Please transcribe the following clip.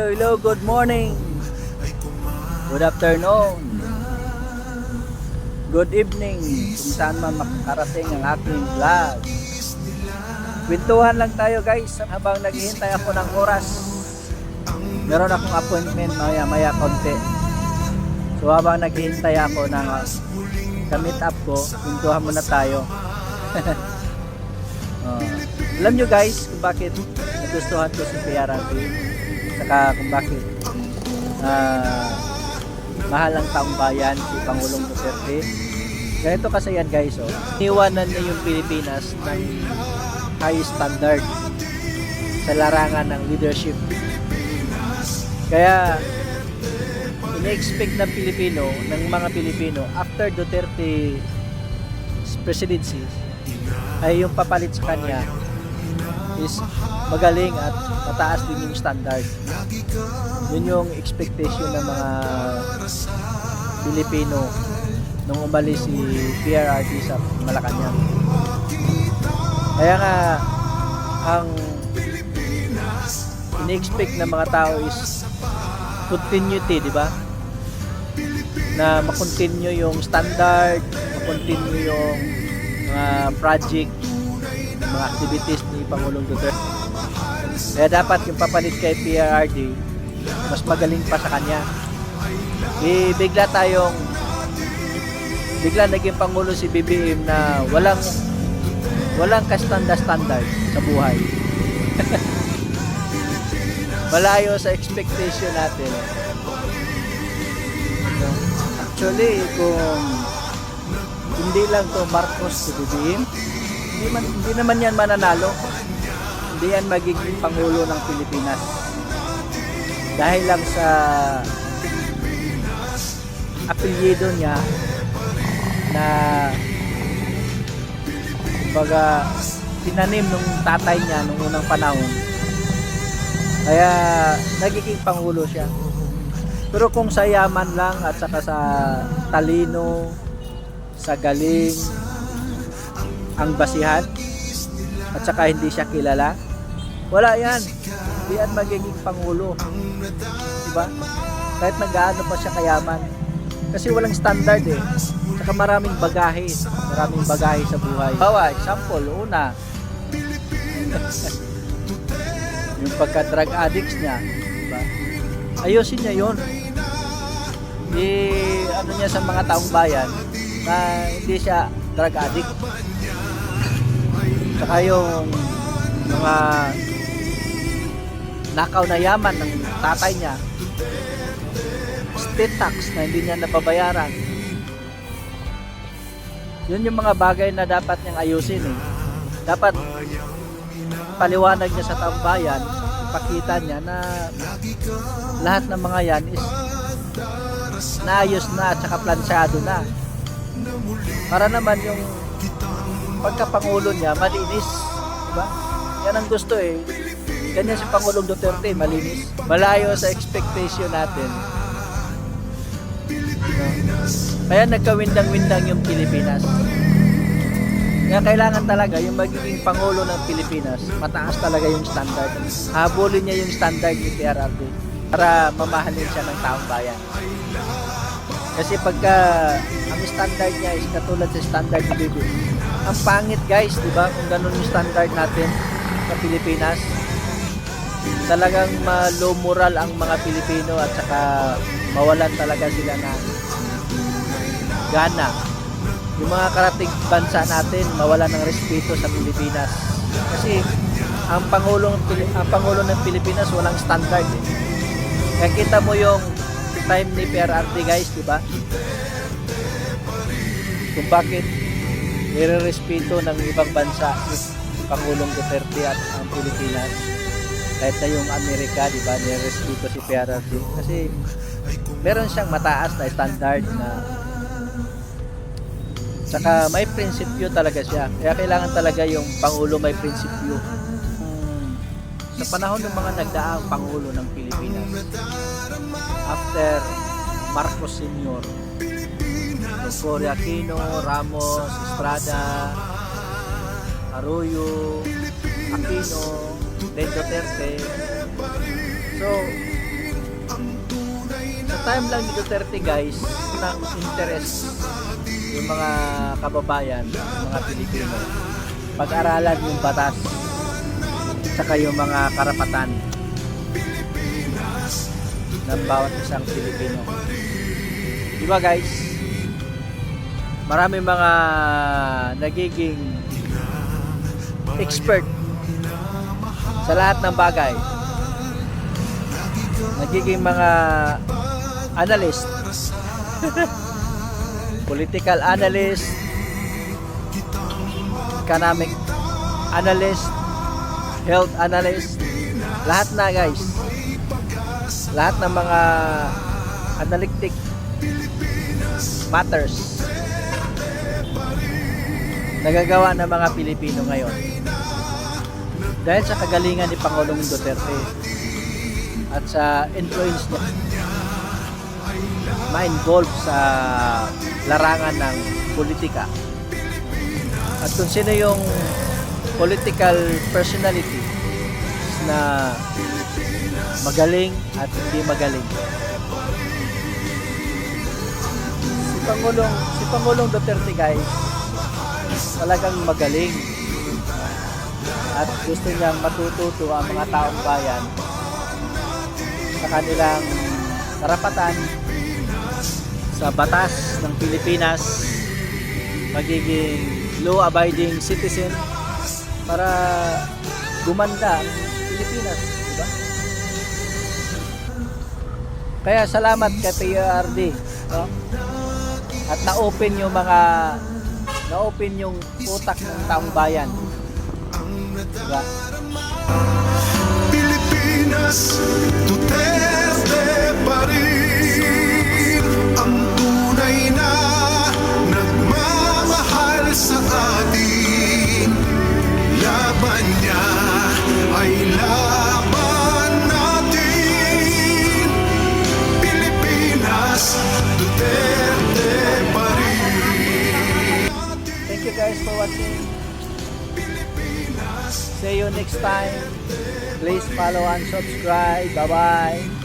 Hello, good morning. Good afternoon. Good evening kung saan man makarating ang aking vlog. Kwentuhan lang tayo guys habang naghihintay ako ng oras. Meron akong appointment maya konti. So habang naghihintay ako ng ka-meet up ko, kwentuhan muna tayo. Alam nyo guys kung bakit nagustuhan ko si PRRD, saka kung bakit mahal ang taong bayan si Pangulong Duterte. Ganito kasi yan guys, iniwanan niya yung Pilipinas ng high standard sa larangan ng leadership. Kaya ini-expect ng Pilipino, ng mga Pilipino, after Duterte presidency, ay yung papalit sa kanya is magaling at mataas din yung standard. Yun yung expectation ng mga Pilipino nung umalis si PRRD sa Malacanang. Kaya nga ang ini-expect ng mga tao is continuity, di ba? Na makontinue yung standard, makontinue yung mga project, mga activities ni Pangulong Duterte. Kaya dapat yung papalit kay PRRD mas magaling pa sa kanya. Bigla naging Pangulo si BBM na walang ka-standard sa buhay. Malayo sa expectation natin. Actually, kung hindi lang to Marcos si BBM, hindi naman yan mananalo. Hindi yan magiging Pangulo ng Pilipinas. Dahil lang sa apelyido niya na kumbaga tinanim nung tatay niya nung unang panahon. Kaya nagiging Pangulo siya. Pero kung sa yaman lang at saka sa talino, sa galing ang basihan at saka hindi siya kilala, wala yan. Hindi yan magiging Pangulo, diba? Kahit nag-aano pa siya kayaman, kasi walang standard saka maraming bagahe sa buhay. Bawa, example, una yung pagka-drug addicts niya, diba? Ayusin niya yun. Ano niya sa mga taong bayan na hindi siya drug addict. Saka yung mga nakaw na yaman ng tatay niya, state tax na hindi niya nababayaran. Yun yung mga bagay na dapat niyang ayusin Dapat paliwanag niya sa taong bayan, ipakita niya na lahat ng mga yan is naayos na at saka plansyado na. Para naman yung pagkapangulo niya malinis, diba? Yan ang gusto Ganyan si Pangulong Duterte, malinis. Malayo sa expectation natin. Kaya nagkawindang-windang yung Pilipinas. Kaya kailangan talaga yung magiging Pangulo ng Pilipinas, mataas talaga yung standard. Habulin niya yung standard ni PRRD para mamahalin siya ng taong bayan. Kasi pagka ang standard niya is katulad sa standard ni BBM, ang pangit guys, di ba? Kung ganun yung standard natin sa Pilipinas, talagang low moral ang mga Pilipino at saka mawalan talaga sila ng gana. Yung mga karating bansa natin mawalan ng respeto sa Pilipinas. Kasi ang Pangulo ng Pilipinas walang standard. Kaya kita mo yung time ni PRRD guys, di ba? Kung bakit nire-respeto ng ibang bansa si Pangulong Duterte at ang Pilipinas. Kahit na yung Amerika, di ba, nire-respeto si PRRD. Kasi meron siyang mataas na standard na saka may prinsipyo talaga siya. Kaya kailangan talaga yung Pangulo may prinsipyo. Sa panahon ng mga nagdaang Pangulo ng Pilipinas, after Marcos Sr., Cory Aquino, Ramos, Estrada, Arroyo, Aquino, then Duterte. So, time lang ni Duterte guys ng interest yung mga kababayan, yung mga Pilipino, pag-aralan yung batas saka yung mga karapatan ng bawat isang Pilipino. Diba guys? Marami mga nagiging expert sa lahat ng bagay. Nagiging mga analyst, political analyst, economic analyst, health analyst, lahat na guys. Lahat ng mga analytic matters nagagawa ng mga Pilipino ngayon dahil sa kagalingan ni Pangulong Duterte at sa influence niya ma-involve sa larangan ng politika. At kung sino yung political personality na magaling at hindi magaling. Si Pangulong Duterte guys, talagang magaling. At gusto niyang matututo ang mga taong bayan sa kanilang karapatan sa batas ng Pilipinas, magiging law-abiding citizen para gumanda ang Pilipinas, diba? Kaya salamat kay PRD, no? At na-open yung utak ng taong bayan. Diba? Pilipinas, Duterte pa rin ang tunay na nagmamahal sa atin. Laban niya ay laban natin. Pilipinas, Duterte pa rin. Thank you guys for watching. See you next time. Please follow and subscribe. Bye-bye.